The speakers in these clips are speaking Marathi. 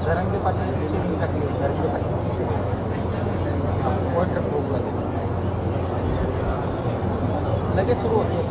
जरांगे पाटील शेअरिंग टाकली जरांगे पाटील लगेच सुरू होते.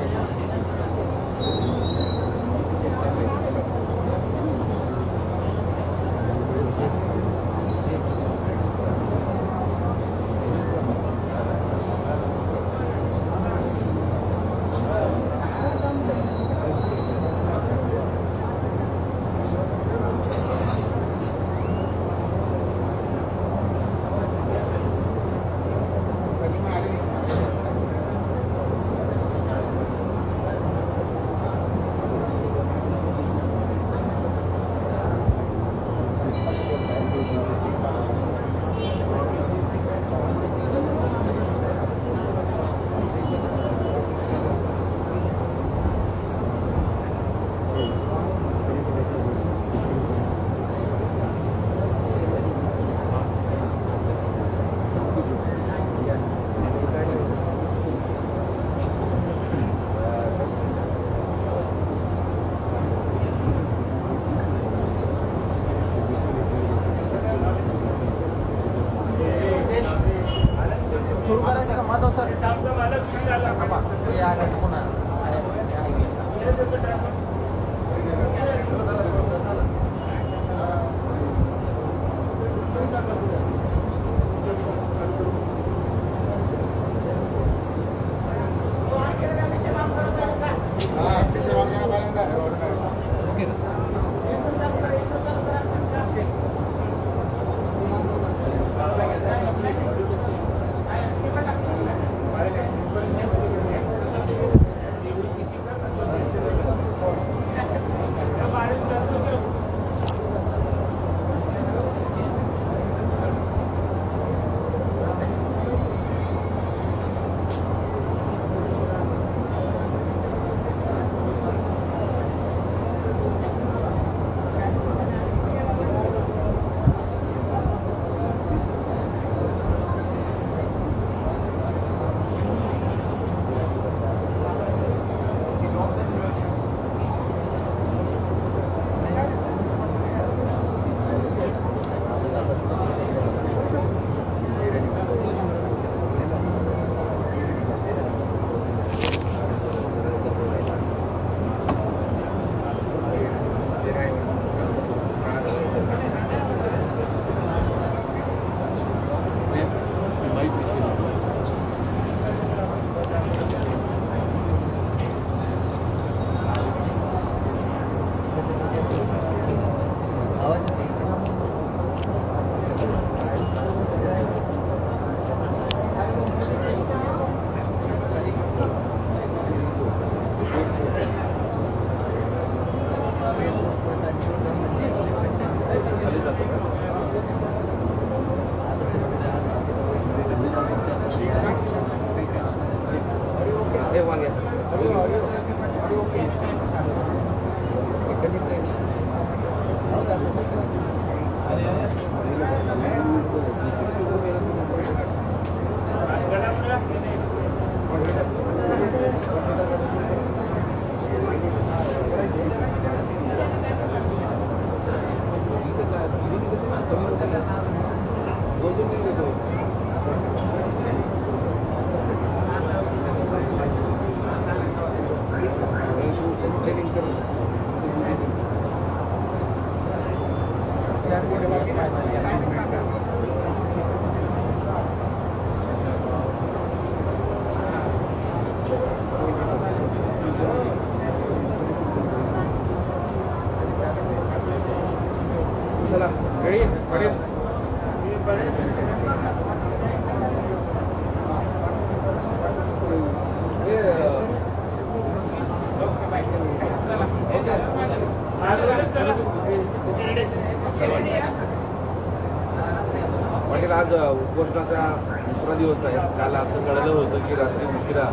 पाटील, आज उपोषणाचा दुसरा दिवस आहे. काल असं कळलं होतं की रात्री उशिरा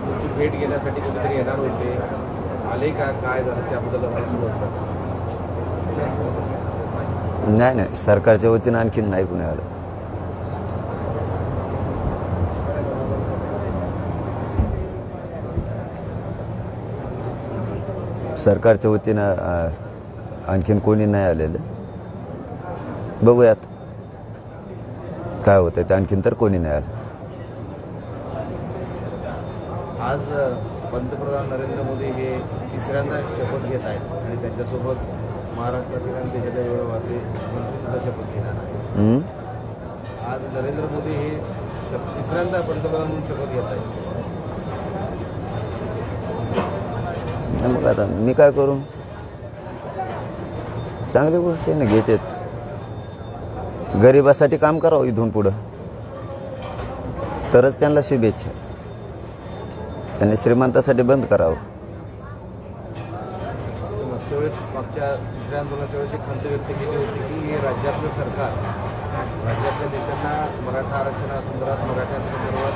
तुमची भेट घेण्यासाठी कुठेतरी येणार होते, आले का, काय झालं त्याबद्दल नाही सरकारच्या वतीनं आणखीन नाही कुणी आलं. सरकारच्या वतीनं आणखीन कोणी नाही आलेलं. बघूयात काय होतं ते. आणखीन तर कोणी नाही आलं. आज पंतप्रधान नरेंद्र मोदी हे तिसऱ्यांदा शपथ घेत आहेत आणि त्यांच्यासोबत महाराष्ट्रातील आणि देशाच्या व्यवहाराचे मंत्रीसुद्धा शपथ घेणार आहेत. आज नरेंद्र मोदी हे तिसऱ्यांदा पंतप्रधान म्हणून शपथ घेत आहेत. मग आता मी काय करू? चांगली गोष्ट आहे ना, घेतात. गरिबासाठी काम करावं इथून पुढं, तरच त्यांना शुभेच्छा. त्यांनी श्रीमंतासाठी बंद करावं. मागच्या वेळेस मागच्या तिसऱ्या आंदोलनाच्या वेळेस एक खंत व्यक्त केली होती की हे राज्यातलं सरकार राज्यातल्या नेत्यांना मराठा आरक्षणासंदर्भात मराठ्यांसंदर्भात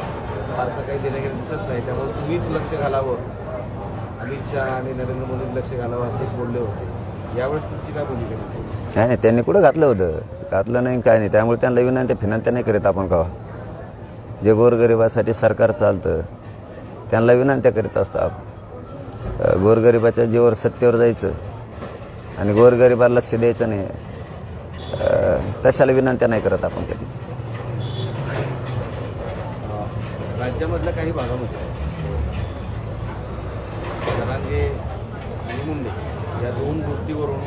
फारसं काही देणं दिसत नाही, त्यामुळे तुम्हीच लक्ष घालावं, अमित शहा आणि नरेंद्र मोदींनी लक्ष घालावं असे बोलले होते. यावेळेस तुमची काय भूमिका होती? नाही, त्यांनी कुठं घातलं होतं? घातलं नाही काय नाही. त्यामुळे त्यांना विनंती फिनंत्या नाही करीत आपण का. जे गोरगरिबासाठी सरकार चालतं त्यांना विनंत्या करीत असतो आपण. गोरगरिबाच्या जीवावर सत्तेवर जायचं आणि गोरगरिबाला लक्ष द्यायचं नाही, तशाला विनंत्या नाही करत आपण कधीच. राज्यामधल्या काही भागामध्ये जरांगे आणि मुंडे या दोन गोष्टीवरून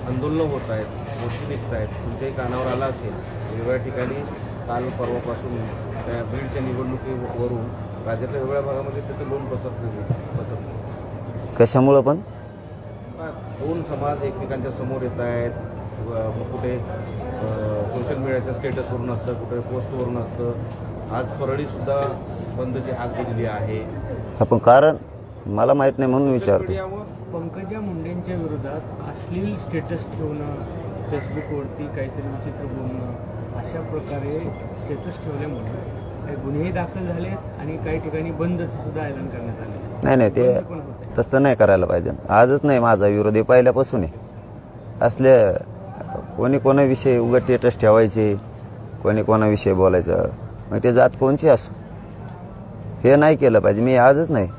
आंदोलनं होत आहेत, मोर्चे निघत आहेत. तुमच्याही कानावर आला असेल, वेगवेगळ्या ठिकाणी काल परवापासून त्या बीडच्या निवडणुकीवरून राज्यातल्या वेगवेगळ्या भागामध्ये त्याचं लोन बसत. कशामुळं पण दोन समाज एकमेकांच्या समोर येत आहेत. कुठे सोशल मीडियाच्या स्टेटसवरून असतं, कुठे पोस्टवरून असतं. आज परळीसुद्धा बंदची हाक दिलेली आहे. आपण कारण मला माहीत नाही म्हणून विचारतो. पंकजा मुंडेंच्या विरोधात अश्लील स्टेटस ठेवणं, फेसबुकवरती काहीतरी विचित्र बोलणं, अशा प्रकारे स्टेटस ठेवल्यामुळे काही गुन्हेही दाखल झालेत आणि काही ठिकाणी बंदचं सुद्धा ऐलान करण्यात आले. नाही ते तसं नाही करायला पाहिजे. आजच नाही माझा विरोधी, पहिल्यापासून आहे. असले कोणी कोणाविषयी उगाच स्टेटस ठेवायचे, कोणी कोणाविषयी बोलायचं, मग ते जात कोणची असो, हे नाही केलं पाहिजे. मी आजच नाही,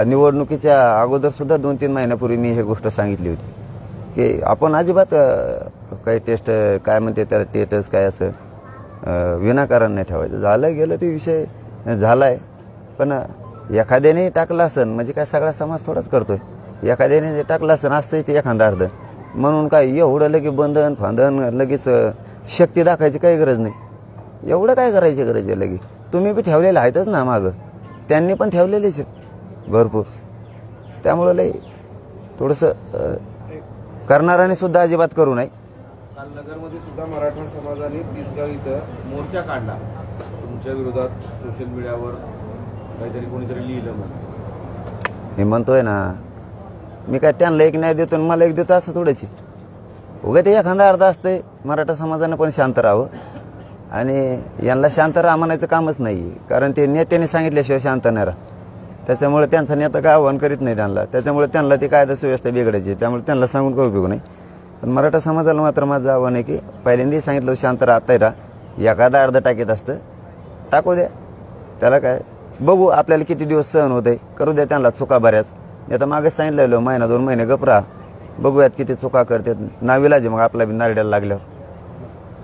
निवडणुकीच्या अगोदरसुद्धा 2-3 महिन्यापूर्वी मी हे गोष्ट सांगितली होती की आपण अजिबात काही टेस्ट काय म्हणते त्याला स्टेटस काय असं विनाकारण नाही ठेवायचं. झालं गेलं ते विषय झाला आहे. पण एखाद्याने टाकलं असेल म्हणजे काय सगळा समाज थोडाच करतोय. एखाद्याने जे टाकलं असेल असतं ते एखादा अर्ध, म्हणून काय एवढं लगेच बंधन फांधन लगेच शक्ती दाखवायची काही गरज नाही. एवढं काय करायची गरज आहे लगेच? तुम्ही बी ठेवलेले आहेतच ना मागं, त्यांनी पण ठेवलेलेच आहेत भरपूर. त्यामुळं लई थोडंसं करणाऱ्याने सुद्धा अजिबात करू नये. काल नगरमध्ये सुद्धा मराठा समाजाने तिसगाव इथं मोर्चा काढला तुमच्या विरोधात. सोशल मीडियावर काहीतरी कोणीतरी लिहिलं म्हणून. मी म्हणतोय ना, मी काय त्यांना एक न्याय देतो आणि मला एक देतो असं थोडंच. उगा ते एखादा अर्धा असतंय. मराठा समाजानं पण शांत राहावं आणि यांना शांत राहा म्हणायचं कामच नाही, कारण ते नेत्याने सांगितल्याशिवाय शांत नाही राहत. त्याच्यामुळे त्यांचा नेता काय आव्हान करीत नाही त्यांना, त्याच्यामुळे त्यांना ती कायदा सुव्यवस्था बिघडायची. त्यामुळे त्यांना सांगून काही उपयोग नाही. पण मराठा समाजाला मात्र माझं आव्हान आहे की पहिल्यांदाही सांगितलं शांत राहताय राहा. एखादा अर्ध टाकीत असतं टाकू द्या, त्याला काय. बघू आपल्याला किती दिवस सहन होते, करू द्या त्यांना चुका बऱ्याच. आता मागेच सांगितलेलं महिना 2 महिने गपरा, बघूयात किती चुका करतात. नाविलाज मग आपला बी नारड्याला लागल्यावर.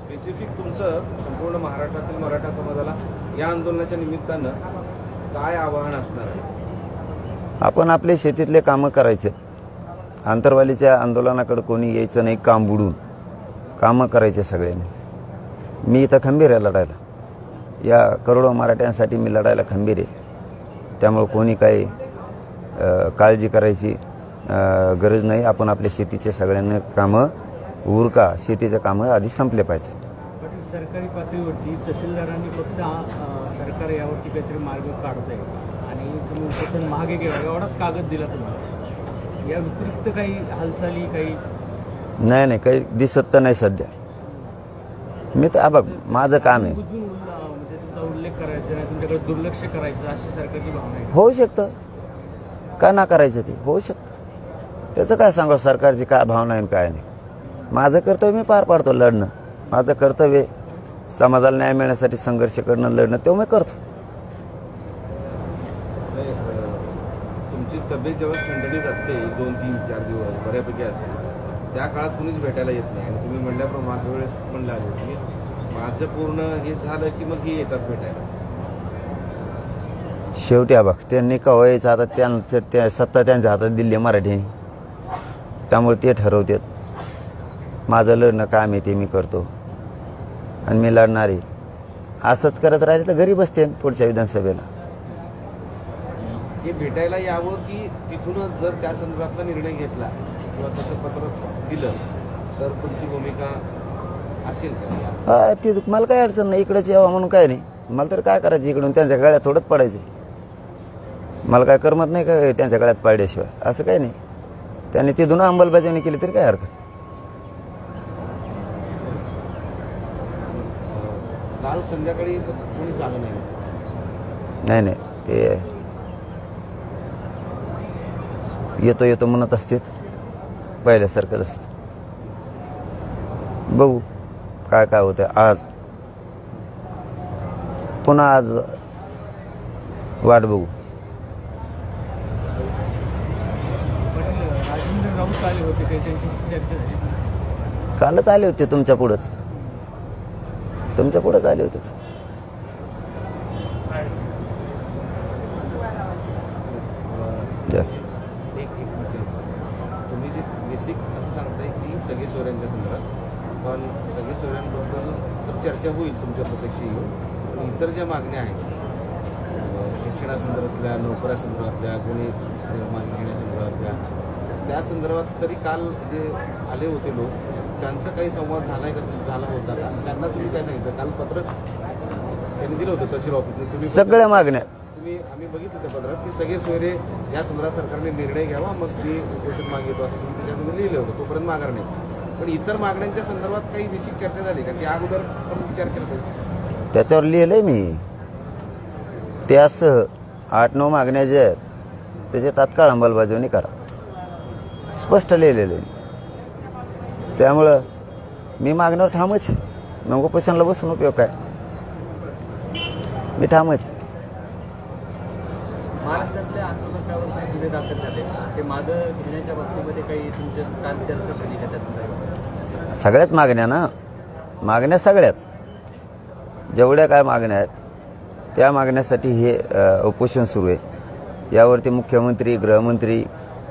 स्पेसिफिक तुमचं संपूर्ण महाराष्ट्रातील मराठा समाजाला या आंदोलनाच्या निमित्तानं काय आवाहन असणार आहे? आपण आपले शेतीतले कामं करायचे. आंतरवालीच्या आंदोलनाकडे कोणी यायचं नाही. काम बुडून कामं करायचे सगळ्यांनी. मी इथं खंबीर आहे लढायला. या करोडो मराठ्यांसाठी मी लढायला खंबीर आहे. त्यामुळे कोणी काही काळजी करायची गरज नाही. आपण आपल्या शेतीचे सगळ्यांना कामं उरका, शेतीचे कामं आधी संपले पाहिजे. पण सरकारी पातळीवरती तहसीलदारांनी फक्त सरकार यावरती काहीतरी मार्ग काढतंय आणि तुम्ही उपोषण मागे घ्या एवढाच कागद दिला तुम्हाला. या व्यतिरिक्त काही हालचाली काही नाही काही दिसत तर नाही सध्या. मी तर बघ माझं काम आहे. म्हणजे तुमचा उल्लेख करायचा नाही, तुमच्याकडे दुर्लक्ष करायचं अशी सरकारची भावना आहे. होऊ शकतं, का ना करायचं ते होऊ शकतं. त्याचं काय सांगा सरकारची काय भावना आहे काय नाही. माझं कर्तव्य मी पार पाडतो, लढणं. माझं कर्तव्य समाजाला न्याय मिळण्यासाठी संघर्ष करणं, लढणं, ते मी करतो. तुमची तब्येत जेव्हा खंडणीत असते 2, 3, 4 दिवस बऱ्यापैकी असते, त्या काळात कुणीच भेटायला येत नाही. आणि तुम्ही म्हणल्याप्रमाणे मागच्या वेळेस म्हणलं आले की माझं पूर्ण हे झालं की मग हे येतात भेटायला. शेवटी हा बघ, त्यांनी कवायचं आता त्यांचं त्या सत्ता त्यांच्या हातात दिली मराठीने, त्यामुळे ते ठरवतात माझं लढणं काम आहे ते मी करतो आणि मी लढणार आहे. असंच करत राहिले तर घरी बसते पुढच्या विधानसभेला. हे भेटायला यावं की तिथूनच जर त्या संदर्भातला निर्णय घेतला किंवा तसं पत्र दिलं तर तुमची भूमिका असेल का? हा, ती मला काही अडचण नाही, इकडंच यावं म्हणून काय नाही. मला तर काय करायचं, इकडून त्यांच्या गळ्यात थोडंच पडायचे. मला काय करमत नाही का त्यांच्या गळ्यात पाडल्याशिवाय, असं काही नाही. त्यांनी तिथून अंमलबजावणी केली तरी काय हरकत. काल संध्याकाळी कोणीच आलं नाही. नाही नाही, ते येतो येतो म्हणत असते, पहिल्यासारखंच असतं. बघू काय काय होतं. आज पुन्हा आज वाट बघू. राजेंद्र राऊत आले होते, काही त्यांची चर्चा झाली? कालच आले होते तुमच्या पुढंच आले होते. एक तुम्ही जे बेसिक असं सांगताय की सगळे सोयऱ्यांच्या संदर्भात, पण सगळे सोयऱ्यांबद्दल तर चर्चा होईल तुमच्या प्रत्यक्ष येऊन, पण इतर ज्या मागण्या आहेत शिक्षणासंदर्भातल्या, नोकऱ्यासंदर्भातल्या, कोणी मागणी घेण्यासंदर्भातल्या, त्या संदर्भात तरी काल जे आले होते लोक, त्यांचा काही संवाद झाला होता का? त्यांना तुम्ही काय सांगितलं? काल पत्र त्यांनी दिलं होतं तहसील ऑफिसने, तुम्ही सगळ्या मागण्या आम्ही बघितलं त्या पत्रात की सगळे सोयरे या संदर्भात सरकारने निर्णय घ्यावा, मग ती घोषित मागितो असं तुम्ही त्याच्यामध्ये लिहिलं होतं, तोपर्यंत माघार नाही. पण इतर मागण्यांच्या संदर्भात काही विशिष्ट चर्चा झाली का? त्या अगोदर पण विचार केला पाहिजे. त्याच्यावर लिहिलंय मी, त्यासह 8-9 मागण्या ज्या आहेत त्याची तात्काळ अंमलबजावणी करा, स्पष्ट लिहिलेलं आहे. त्यामुळं मी मागण्यावर ठामच आहे. नको पैशांना बसून उपयोग काय, मी ठामच आहे. महाराष्ट्रातल्या आंदोलकावर काही गुन्हे दाखल झाले, ते मागं घेण्याच्या बाबतीमध्ये काही तुमच्या काल चर्चा झाली का? त्यात सगळ्याच मागण्या ना, मागण्या सगळ्याच जेवढ्या काय मागण्या आहेत त्या मागण्यासाठी हे उपोषण सुरू आहे. यावरती मुख्यमंत्री, गृहमंत्री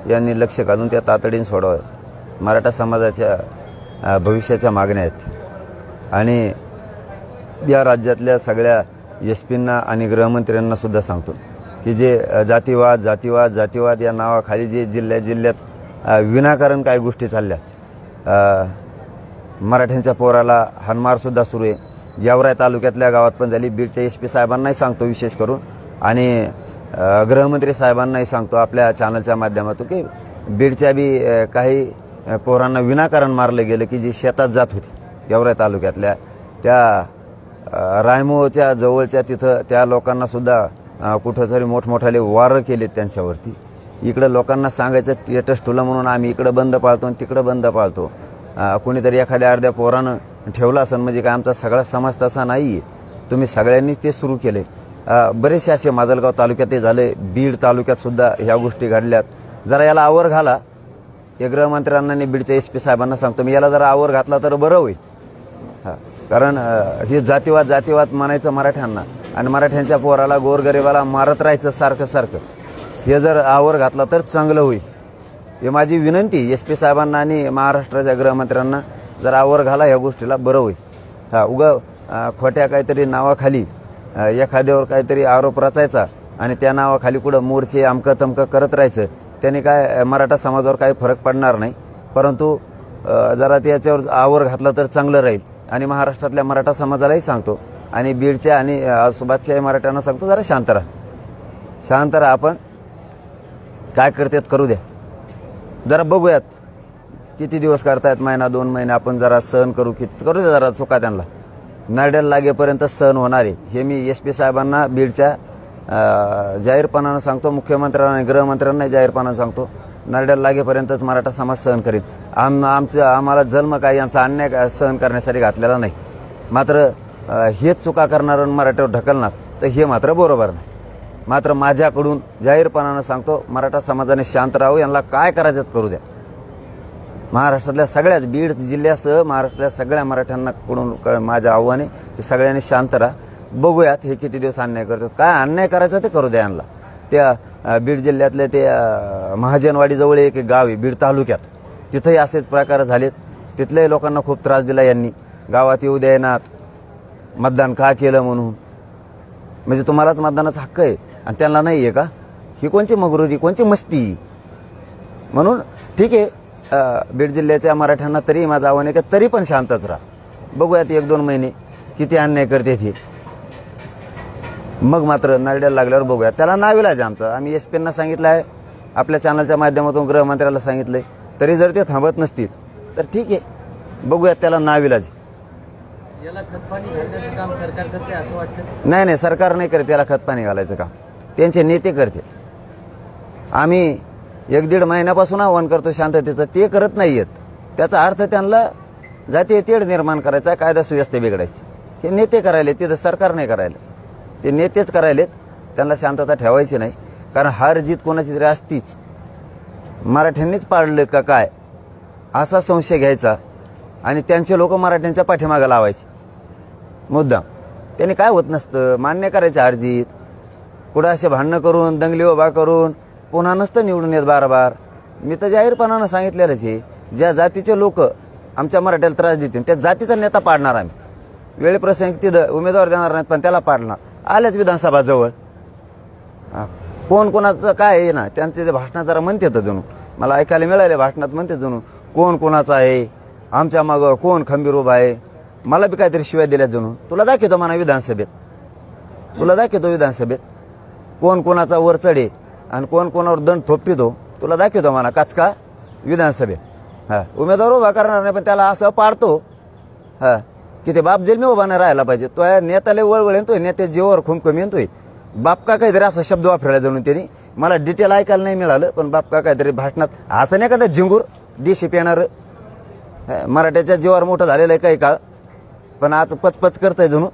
यांनी लक्ष घालून त्या तातडीने सोडवाव्यात. मराठा समाजाच्या भविष्याच्या मागण्या आहेत आणि या राज्यातल्या सगळ्या एस-पींना आणि गृहमंत्र्यांना सुद्धा सांगतो की जे जातीवाद या नावाखाली जे जिल्ह्यात विनाकारण काय गोष्टी चालल्या, मराठ्यांच्या पोराला हाणमारसुद्धा सुरू आहे. गेवराई तालुक्यातल्या गावात पण झाली. बीडच्या एस-पी साहेबांनाही सांगतो विशेष करून, आणि गृहमंत्री साहेबांनाही सांगतो आपल्या चॅनलच्या माध्यमातून की बीडच्या बी काही पोरांना विनाकारण मारलं गेलं की जी शेतात जात होती गेवराई तालुक्यातल्या, त्या रायमोच्या जवळच्या तिथं त्या लोकांनासुद्धा कुठंतरी मोठमोठाले वारं केलेत त्यांच्यावरती. इकडं लोकांना सांगायचं स्टेटस ठुलं म्हणून आम्ही इकडं बंद पाळतो आणि तिकडं बंद पाळतो. कुणीतरी एखाद्या अर्ध्या पोरानं ठेवलं असेल म्हणजे काय आमचा सगळा समाज तसा नाही आहे. तुम्ही सगळ्यांनी ते सुरू केले. बरेचसे असे माजलगाव तालुक्यात ते झाले, बीड तालुक्यातसुद्धा ह्या गोष्टी घडल्यात. जरा याला आवर घाला. हे गृहमंत्र्यांना आणि बीडच्या एस-पी साहेबांना सांगतो मी, याला जरा आवर घातला तर बरं होईल. कारण हे जातीवाद म्हणायचं मराठ्यांना आणि मराठ्यांच्या पोराला गोरगरिबाला मारत राहायचं सारखं, हे जर आवर घातला तर चांगलं होईल. हे माझी विनंती एस-पी साहेबांना आणि महाराष्ट्राच्या गृहमंत्र्यांना, जरा आवर घाला ह्या गोष्टीला, बरं होईल. खोट्या काहीतरी नावाखाली एखाद्यावर काहीतरी आरोप रचायचा आणि त्या नावाखाली कुठं मोर्चे अमकं तमकं करत राहायचं, त्याने काय मराठा समाजावर काही फरक पडणार नाही. परंतु जरा त्याच्यावर आवर घातला तर चांगलं राहील. आणि महाराष्ट्रातल्या मराठा समाजालाही सांगतो आणि बीडच्या आणि आसपासच्या मराठ्यांना सांगतो, जरा शांत राहा. आपण काय करतात करू द्या, जरा बघूयात किती दिवस करतायत, महिना 2 महिने आपण जरा सहन करू द्या. जरा चुका त्यांना नरड्याला लागेपर्यंत सहन होणार आहे. हे मी एस-पी साहेबांना बीडच्या जाहीरपणानं सांगतो, मुख्यमंत्र्यांना आणि गृहमंत्र्यांना जाहीरपणानं सांगतो, नरड्याला लागेपर्यंतच मराठा समाज सहन करेल. आम्हाला जन्म काय यांचा अन्याय सहन करण्यासाठी घातलेला नाही. मात्र हेच चुका करणार मराठ्यावर ढकलणार तर हे मात्र बरोबर नाही. मात्र माझ्याकडून जाहीरपणानं सांगतो, मराठा समाजाने शांत राहावं, यांना काय करायचं ते करू द्या. महाराष्ट्रातल्या सगळ्याच, बीड जिल्ह्यासह महाराष्ट्रातल्या सगळ्या मराठ्यांना कडून माझं आव्हान आहे की सगळ्यांनी शांत राहा. बघूयात हे किती दिवस अन्याय करतात. काय अन्याय करायचा ते करू द्या यांना. त्या बीड जिल्ह्यातल्या ते महाजनवाडीजवळ एक गाव आहे बीड तालुक्यात, तिथंही असेच प्रकार झालेत. तिथल्याही लोकांना खूप त्रास दिला यांनी. गावात येऊ द्यायनात, मतदान का केलं म्हणून. म्हणजे तुम्हालाच मतदानाचा हक्क आहे आणि त्यांना नाही आहे का? ही कोणची मगरुरी, कोणची मस्ती. म्हणून ठीक आहे, बीड जिल्ह्याच्या मराठ्यांना तरी माझं आव्हान आहे की तरी पण शांतच राहा. बघूयात 1-2 महिने किती अन्याय करते ते. मग मात्र नरड्याला लागल्यावर बघूया. त्याला नाविलाज आमचं. आम्ही एसपींना सांगितलं आहे, आपल्या चॅनलच्या माध्यमातून गृहमंत्र्याला सांगितलंय, तरी जर ते थांबत नसतील तर ठीक आहे, बघूयात. त्याला नाविलाज. याला खतपाणी घालण्याचं काम सरकार करते असं वाटतं? नाही, सरकार नाही करते याला खतपाणी घालायचं काम, त्यांचे नेते करते. आम्ही 1-1.5 महिन्यापासून आव्हान करतो शांततेचं, ते करत नाही आहेत. त्याचा अर्थ त्यांना जातीय तेढ निर्माण करायचा, कायदा सुव्यवस्था बिघडायची. हे नेते करायले, तिथं सरकार नाही करायला, ते नेतेच करायलेत. त्यांना शांतता ठेवायची नाही, कारण हार जीत कोणाची तरी असतीच. मराठ्यांनीच पाडलं का काय असा संशय घ्यायचा आणि त्यांचे लोक मराठ्यांच्या पाठीमागं लावायचे मुद्दाम. त्यांनी काय होत नसतं, मान्य करायचं हार जीत. कुठं असे भांडणं करून, दंगली उभा करून पुन्हा नसतं निवडून येत बार. मी तर जाहीरपणानं सांगितलेलंच आहे, ज्या जातीचे लोक आमच्या मराठ्याला त्रास देतील त्या जातीचा नेता पाडणार आम्ही. वेळप्रसंगी तिथं उमेदवार देणार नाहीत, पण त्याला पाडणार. आल्याच विधानसभा जवळ, कोण कोणाचं काय आहे ना, त्यांचे जे भाषणात जरा म्हणते तर जणू मला ऐकायला मिळाले, भाषणात म्हणते जणू कोण कोणाचं आहे, आमच्या मागं कोण खंबीर उभा आहे. मला बी काहीतरी शिवाय दिल्या जणू. तुला दाखवतो म्हणा विधानसभेत, तुला दाखवतो विधानसभेत कोण कोणाचा वर चढे आणि कोण कोणावर दंड थोपटितो. तुला दाखवतो म्हणा काचका विधानसभेत. उमेदवार उभा करणार नाही, पण त्याला असं पाडतो की ते बाप जेल मी उभा नाही राहायला पाहिजे. तो नेत्याला वळवळ येतोय, नेत्या जीवावर खुमखुम येतोय. बाप का काहीतरी असा शब्द वापरायला जाऊन त्यांनी, मला डिटेल ऐकायला नाही मिळालं, पण बाप का काहीतरी भाषणात असं नाही का झिंगूर देशी पेणार. मराठ्याच्या जीवावर मोठं झालेलं आहे काही काळ, पण आज पचपच करतोय जणू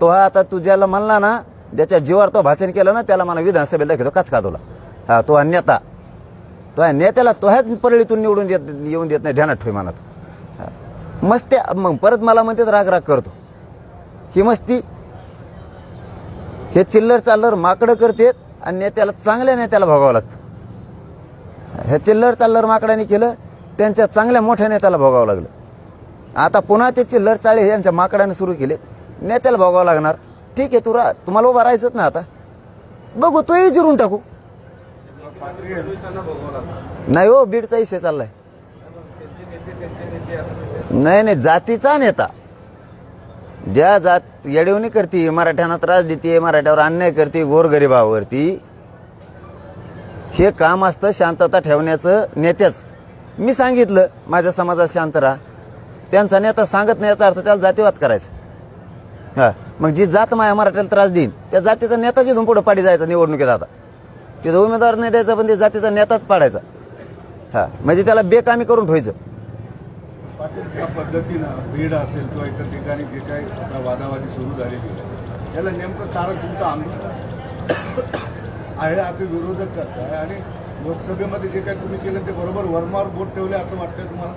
तो. आता तू ज्याला म्हणला ना, ज्याच्या जीवावर तो भाषण केलं ना, त्याला मला विधानसभेला दाखवतो काच का तुला. तो नेता, तो नेत्याला तो ह्याच परळीतून निवडून येऊन देत नाही, ध्यानात ठेव मनात. मस्ती मग परत मला म्हणते राग करतो. ही मस्ती, हे चिल्लर चाललर माकडं करतेत आणि नेत्याला, चांगल्या नेत्याला भोगावं लागतं. हे चिल्लर चाललर माकडाने केलं, त्यांच्या चांगल्या मोठ्या नेत्याला भोगावं लागलं. आता पुन्हा ते चिल्लर चाळे यांच्या माकडाने सुरू केले, नेत्याला भोगावं लागणार. ठीक आहे, तुम्हाला उभं राहायचंच ना. आता बघू, तोही जिरून टाकू. नाही हो, बीडचा विषय चाललाय. नाही, जातीचा नेता ज्या जात येडवणी करते, मराठ्यांना त्रास देते, मराठ्यावर अन्याय करते, गोरगरिबावरती, हे काम असतं शांतता ठेवण्याचं नेत्याच. मी सांगितलं माझ्या समाजात शांत राहा, त्यांचा नेता सांगत नाही याचा अर्थ त्याला जातीवाद करायचा. मग जी जात माया मराठ्याला त्रास देईन त्या जातीचा नेता जिथून पुढे पाडी जायचा निवडणुकीत. आता तिथं उमेदवार नाही द्यायचा, पण ते जातीचा नेताच पाडायचा. म्हणजे त्याला बेकामी करून ठेवायचं. पाटील, या पद्धतीनं बीड असेल किंवा इतर ठिकाणी जे काही आता वादावादी सुरू झालेली आहे, याला नेमकं कारण तुमचं आंदोलन आहे असे विरोधक करताय आणि लोकसभेमध्ये जे काही तुम्ही केलं ते बरोबर वर्मावर बोट ठेवले असं वाटतंय तुम्हाला?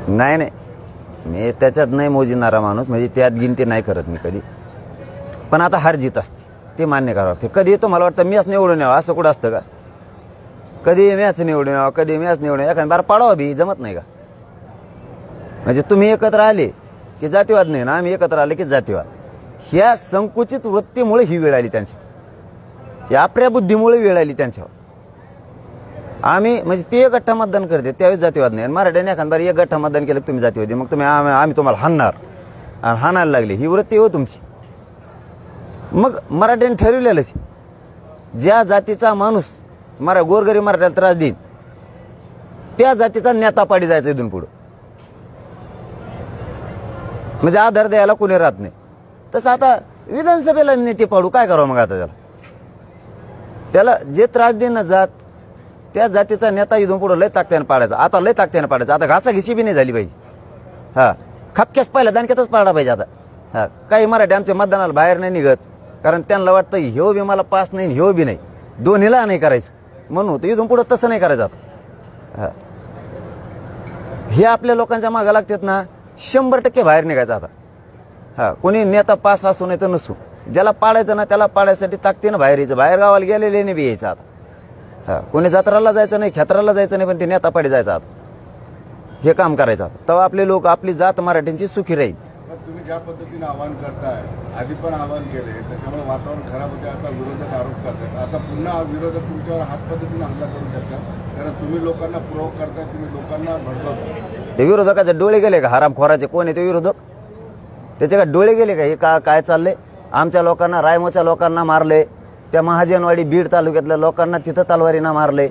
नाही, मी त्याच्यात नाही मोजिणारा माणूस, म्हणजे त्यात गिनती नाही करत मी कधी. पण आता हार जीत असते ते मान्य करावं लागते. कधी येतो मला वाटतं मॅच निवडून यावं, असं कुठं असतं का? कधी मॅच निवडून यावं, कधी मॅच निवडून यावं, एखाद्या बार पाडावं बी जमत नाही का? म्हणजे तुम्ही एकत्र आले की जातीवाद नाही ना, आम्ही एकत्र आले की जातीवाद. ह्या संकुचित वृत्तीमुळे ही वेळ आली त्यांच्या, या आपल्या बुद्धीमुळे वेळ आली त्यांच्यावर. आम्ही म्हणजे ते एक गठ्ठा मतदान करते त्यावेळेस जातीवाद नाही. आणि मराठ्याने एखाद बार एक गठ्ठा मतदान केलं तुम्ही जातीवादी, मग तुम्ही आम्ही तुम्हाला हाणणार आणि हाणायला लागले, ही वृत्ती हो तुमची. मग मराठ्याने ठरविलेलंच, ज्या जातीचा माणूस गोरगरीब मराठ्याला त्रास देईन त्या जातीचा नेता पाडी जायचा इथून पुढं. म्हणजे आधार द्यायला कोणी राहत नाही. तसं आता विधानसभेला नेते पाडू काय करावं मग? आता त्याला जे त्रास देणं जात त्या जातीचा नेता इथून पुढं लय ताकत्यानं पाडायचा. आता लय ताकत्यानं पाडायचा. आता घासाघिशी बी नाही झाली पाहिजे. खपक्यास पहिल्या दानक्यातच पाडा पाहिजे आता. काही मराठी आमच्या मतदानाला बाहेर नाही निघत, कारण त्यांना वाटतं ह्यो बी मला पास नाही ह्यो बी नाही, दोन्हीला नाही करायचं म्हणून होतं. इथून पुढं तसं नाही करायचं आता. हे आपल्या लोकांच्या मागं लागतात ना, 100% बाहेर निघायचं आता. कोणी नेता पास असू नाही तर नसू, ज्याला पाडायचं ना त्याला पाडायसाठी ताकदीनं बाहेर यायचं. बाहेर गावाला गेलेले बी यायचं आता. कोणी जत्राला जायचं नाही, खेत्राला जायचं नाही, पण ते नेता पाडी जायचं आता. हे काम करायचं आता. तेव्हा आपले लोक, आपली जात मराठ्यांची सुखी राहील. पण तुम्ही ज्या पद्धतीने आवाहन करताय, आधी पण आवाहन केले, त्याच्यामुळे वातावरण खराब होते. आता विरोधक आरोप करतात, आता पुन्हा विरोधक तुमच्यावर हाच पद्धतीने हमला करू शकतात, कारण तुम्ही लोकांना प्रोवोक करताय, तुम्ही लोकांना भडकवता. ते विरोधकाचे डोळे गेले का? हरामखोराचे कोण आहे ते विरोधक? त्याचे का डोळे गेले का? हे काय चाललंय? आमच्या लोकांना, रायमोच्या लोकांना मारले, त्या महाजनवाडी बीड तालुक्यातल्या लोकांना तिथं तलवारीनं मारले,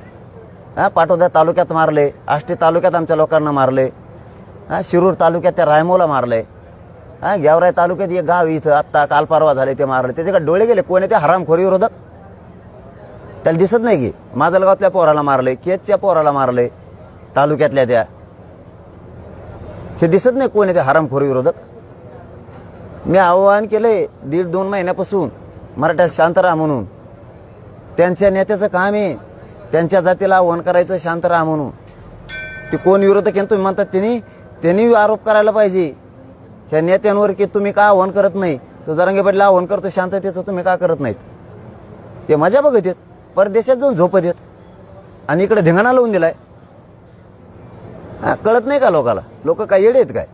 पाटोदा तालुक्यात मारले, आष्टी तालुक्यात आमच्या लोकांना मारले, शिरूर तालुक्यात त्या रायमोला मारले, गेवराई तालुक्यात एक गाव इथं आत्ता काल परवा झाले ते मारले. त्याचे का डोळे गेले? कोण आहे ते हरामखोरी विरोधक? त्याला दिसत नाही की माजलगावातल्या पोराला मारले, केजच्या पोराला मारले, तालुक्यातल्या त्या, हे दिसत नाही कोण आहे ते हरामखोरी विरोधक? मी आवाहन केलंय 1.5-2 महिन्यापासून मराठ्यात शांत राहा म्हणून. त्यांच्या नेत्याचं काम आहे त्यांच्या जातीला आव्हान करायचं, शांत राहा म्हणून. ते कोण विरोधक आहे तुम्ही म्हणतात, त्यांनी आरोप करायला पाहिजे ह्या नेत्यांवर की तुम्ही का आव्हान करत नाही. तो जरांगे पाटील आव्हान करतो शांततेचं, तुम्ही का करत नाहीत? ते मजा बघत येत, परदेशात जाऊन झोपत येत, आणि इकडे धिंगाणा लावून दिलाय. कळत नाही का लोकाला? लोक काय येडे आहेत काय?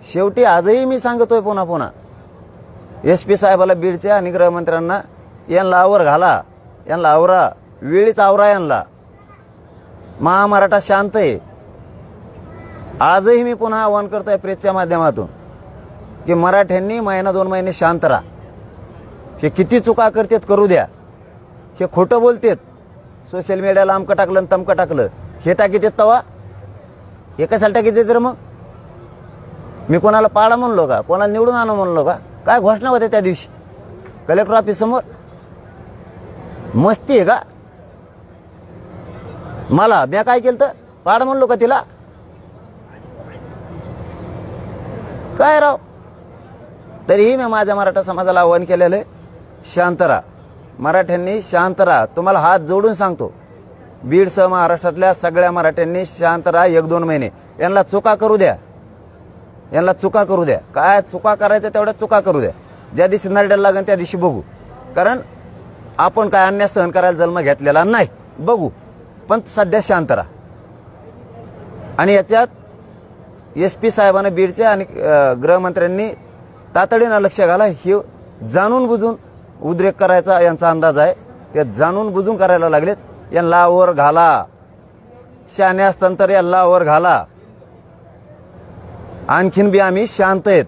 शेवटी आजही मी सांगतोय पुन्हा SP साहेबाला बीडच्या आणि गृहमंत्र्यांना, यांना आवर घाला, यांना आवरा, वेळीच आवरा यांना. महामराठा शांत आहे. आजही मी पुन्हा आवाहन करतोय प्रेसच्या माध्यमातून की मराठ्यांनी 1-2 महिने शांत राहा. हे किती चुका करतात करू द्या. हे खोटं बोलतेत, सोशल मीडियाला अमकं टाकलं आणि तमकं टाकलं, हे टाकीत तवा हे कशाला टाकीत तर? मग मी कोणाला पाडा म्हणलो का? कोणाला निवडून आणू म्हणलो का? काय घोषणा होत्या त्या दिवशी कलेक्टर ऑफिस समोर? मस्ती आहे का? मला मी काय केलं तर पाड म्हणलो का तिला? काय राव? तरीही मी माझ्या मराठा समाजाला आवाहन केलेलं आहे, शांत राहा. मराठ्यांनी शांत राहा. तुम्हाला हात जोडून सांगतो, बीडसह महाराष्ट्रातल्या सगळ्या मराठ्यांनी शांत राहा 1-2 महिने. यांना चुका करू द्या, यांना चुका करू द्या. काय चुका करायच्या तेवढ्या चुका करू द्या. ज्या दिवशी नरड्याला लागेल त्या दिवशी बघू. कारण आपण काय अन्याय सहन करायला जन्म घेतलेला नाही, बघू. पण सध्या शांत राहा. आणि याच्यात SP साहेबांना बीडच्या आणि गृहमंत्र्यांनी तातडीनं लक्ष घाला. हे जाणून बुजून उद्रेक करायचा यांचा अंदाज आहे. ते जाणून बुजून करायला लागलेत. यांना वर घाला, शहाणे असताना तर यांना वर घाला. आणखीन बी आम्ही शांत आहेत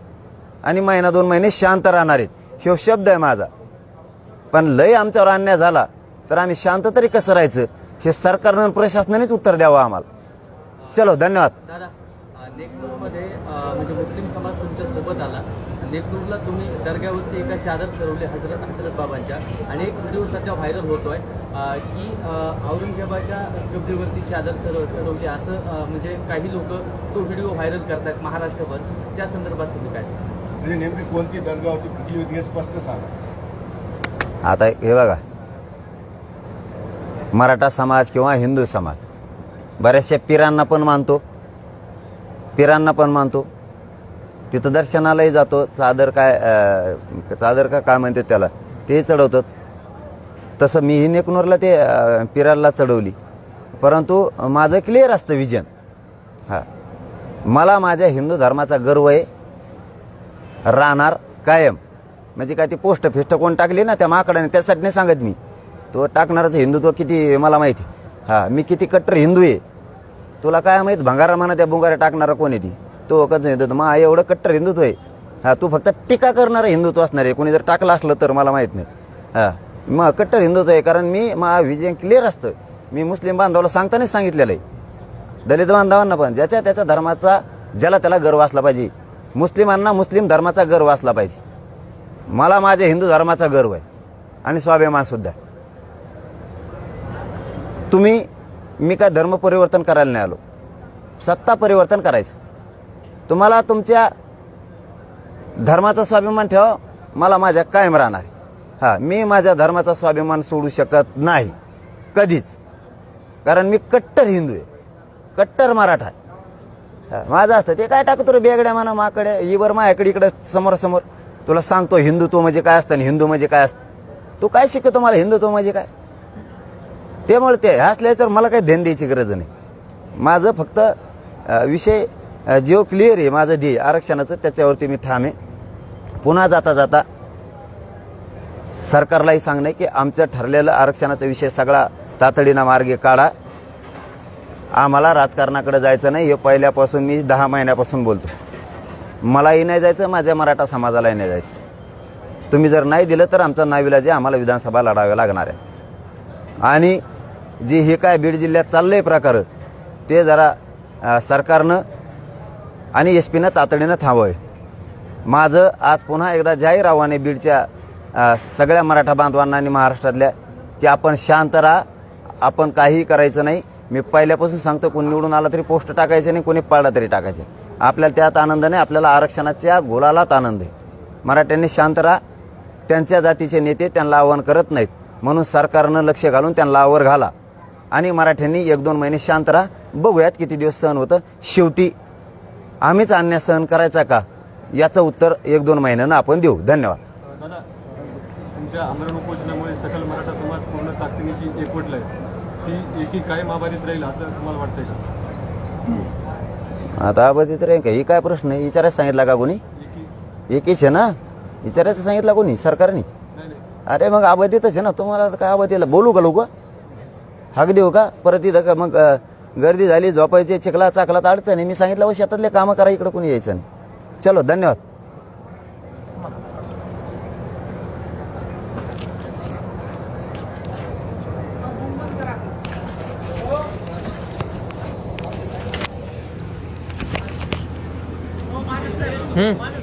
आणि 1-2 महिने शांत राहणार आहेत, हे शब्द आहे माझा. पण लय आमच्यावर अन्याय झाला तर आम्ही शांत तरी कसं राहायचं, हे सरकारनं प्रशासनानेच उत्तर द्यावं आम्हाला. चलो, धन्यवाद. दादा, नेकनूरमध्ये म्हणजे मुस्लिम समाज तुमच्या सोबत आला. नेकनूरला तुम्ही दर्ग्यावरती एका चादर चढवली हजरत बाबांच्या, आणि एक व्हिडिओ सध्या व्हायरल होतोय की औरंगजेबाच्या कबरीवरती चादर चढवली असं म्हणजे काही लोक तो व्हिडिओ व्हायरल करतात महाराष्ट्रभर. त्या संदर्भात तुम्ही काय? म्हणजे नेमकी कोणती दर्गा होती, कुठली होती, हे स्पष्ट सांगा. आता हे बघा, मराठा समाज किंवा हिंदू समाज बऱ्याचशा पिरांना पण मानतो, तिथं दर्शनालाही जातो. चादर काय म्हणतात त्याला, ते चढवतात. तसं मीही नेकनूरला ते पिराला चढवली. परंतु माझं क्लिअर असतं विजन. मला माझ्या हिंदू धर्माचा गर्व आहे, राहणार कायम. म्हणजे काय ती पोस्ट कोण टाकली ना त्या माकडाने, त्यासाठी नाही सांगत मी. तो टाकणारच हिंदुत्व किती मला माहिती. मी किती कट्टर हिंदू आहे तुला काय माहीत. भंगारा म्हणा त्या बुंगाऱ्या टाकणारा कोण आहे ती, तो कसं हिंदुत्व. मग एवढं कट्टर हिंदुत्व आहे. तू फक्त टीका करणारं हिंदुत्व असणार आहे. कोणी जर टाकलं असलं तर मला माहीत नाही. मग कट्टर हिंदुत्व आहे, कारण मी विजन क्लिअर असतं. मी मुस्लिम बांधवाला सांगतानाच सांगितलेलं आहे, दलित बांधवांना पण, ज्याच्या त्याच्या धर्माचा ज्याला त्याला गर्व असला पाहिजे. मुस्लिमांना मुस्लिम धर्माचा गर्व असला पाहिजे. मला माझ्या हिंदू धर्माचा गर्व आहे आणि स्वाभिमान सुद्धा. मी काय धर्म परिवर्तन करायला नाही आलो, सत्ता परिवर्तन करायचं. तुम्हाला तुमच्या धर्माचा स्वाभिमान ठेवा, मला माझ्या कायम राहणार. मी माझ्या धर्माचा स्वाभिमान सोडू शकत नाही कधीच, कारण मी कट्टर हिंदू आहे, कट्टर मराठा आहे. माझं असतं ते काय टाकतो रे बेगड्या म्हणा माकडे इवर माझ्याकडे इकडे समोरासमोर तुला सांगतो हिंदुत्व म्हणजे काय असतं आणि हिंदू म्हणजे काय असतं. तू काय शिकवतो मला हिंदुत्व म्हणजे काय? त्यामुळे ते असल्याच्यावर मला काही ध्यान द्यायची गरज नाही. माझं फक्त विषय जो क्लिअर आहे माझं ध्येय आरक्षणाचं त्याच्यावरती मी ठाम आहे. पुन्हा जाता जाता सरकारलाही सांगणे की आमचं ठरलेलं आरक्षणाचा विषय सगळा तातडीनं मार्गी काढा. आम्हाला राजकारणाकडे जायचं नाही हे पहिल्यापासून मी 10 महिन्यापासून बोलतो. मलाही नाही जायचं, माझ्या मराठा समाजालाही नाही जायचं. तुम्ही जर नाही दिलं तर आमचा नाविलाज आम्हाला विधानसभा लढाव्या लागणार आहे. आणि जे हे काय बीड जिल्ह्यात चाललंय प्रकार ते जरा सरकारनं आणि एसपीनं तातडीनं थांबवावे. माझं आज पुन्हा एकदा जाहीर आव्हान आहे बीडच्या सगळ्या मराठा बांधवांना आणि महाराष्ट्रातल्या की आपण शांत राहा, आपण काहीही करायचं नाही. मी पहिल्यापासून सांगतो कोणी निवडून आला तरी पोस्ट टाकायचे नाही, कोणी पाळला तरी टाकायचे. आपल्याला त्यात आनंद नाही, आपल्याला आरक्षणाच्या गोलालाच आनंद आहे. मराठ्यांनी शांत राहा. त्यांच्या जातीचे नेते त्यांना आव्हान करत नाहीत म्हणून सरकारनं लक्ष घालून त्यांना आवर घाला आणि मराठ्यांनी 1-2 महिने शांत राहा. बघूयात किती दिवस सहन होतं. शेवटी आम्हीच अन्याय सहन करायचा का याचं उत्तर 1-2 महिन्यानं आपण देऊ. धन्यवाद. दादा, तुमच्या आमरण उपोषणामुळे सकल मराठा समाज पूर्ण ताकदीनिशी एकवटला आहे. ती एकी कायम अबाधित राहील असं तुम्हाला वाटतंय का? आता अबाधित राहील का ही काय प्रश्न आहे? विचारायचं सांगितला का कोणी? एकीच आहे ना, विचारायचं सांगितलं कोणी? सरकारने. अरे मग अबाधितच आहे ना. तुम्हाला काय अबाधितला बोलू का लोक? हाक देऊ का परत इथं का? मग गर्दी झाली झोपायची चिखला चाकला तर अडचण आहे. मी सांगितलं व शेतातले कामं करा, इकडं कोणी यायचं नाही. चलो धन्यवाद. हम्म.